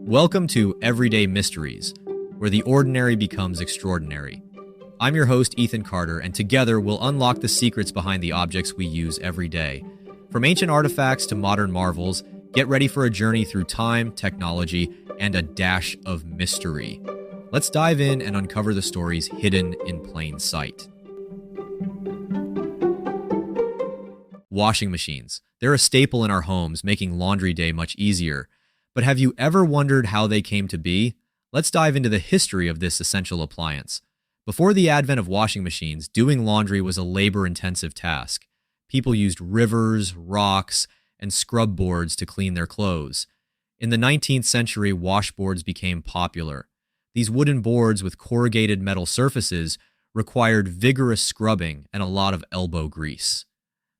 Welcome to Everyday Mysteries, where the ordinary becomes extraordinary. I'm your host, Ethan Carter, and together we'll unlock the secrets behind the objects we use every day. From ancient artifacts to modern marvels, get ready for a journey through time, technology, and a dash of mystery. Let's dive in and uncover the stories hidden in plain sight. Washing machines. They're a staple in our homes, making laundry day much easier. But have you ever wondered how they came to be? Let's dive into the history of this essential appliance. Before the advent of washing machines, doing laundry was a labor-intensive task. People used rivers, rocks, and scrub boards to clean their clothes. In the 19th century, washboards became popular. These wooden boards with corrugated metal surfaces required vigorous scrubbing and a lot of elbow grease.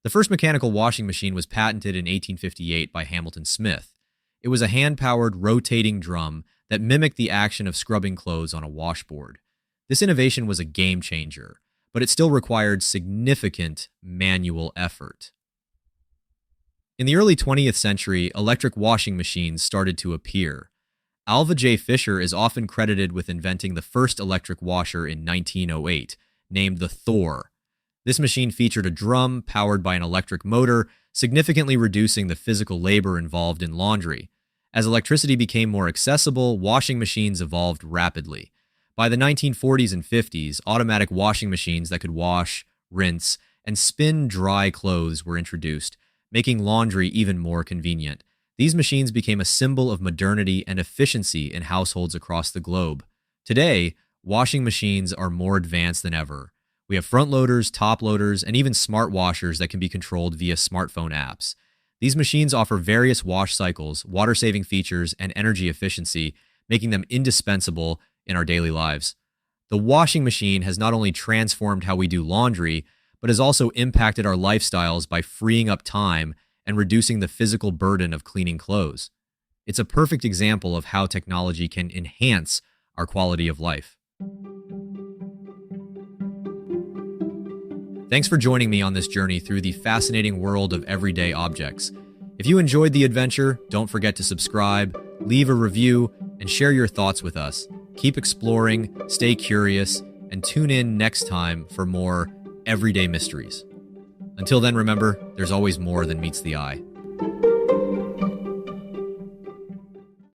The first mechanical washing machine was patented in 1858 by Hamilton Smith. It was a hand-powered rotating drum that mimicked the action of scrubbing clothes on a washboard. This innovation was a game changer, but it still required significant manual effort. In the early 20th century, electric washing machines started to appear. Alva J. Fisher is often credited with inventing the first electric washer in 1908, named the Thor. This machine featured a drum powered by an electric motor, significantly reducing the physical labor involved in laundry. As electricity became more accessible, washing machines evolved rapidly. By the 1940s and 50s, automatic washing machines that could wash, rinse, and spin dry clothes were introduced, making laundry even more convenient. These machines became a symbol of modernity and efficiency in households across the globe. Today, washing machines are more advanced than ever. We have front loaders, top loaders, and even smart washers that can be controlled via smartphone apps. These machines offer various wash cycles, water-saving features, and energy efficiency, making them indispensable in our daily lives. The washing machine has not only transformed how we do laundry, but has also impacted our lifestyles by freeing up time and reducing the physical burden of cleaning clothes. It's a perfect example of how technology can enhance our quality of life. Thanks for joining me on this journey through the fascinating world of everyday objects. If you enjoyed the adventure, don't forget to subscribe, leave a review, and share your thoughts with us. Keep exploring, stay curious, and tune in next time for more everyday mysteries. Until then, remember, there's always more than meets the eye.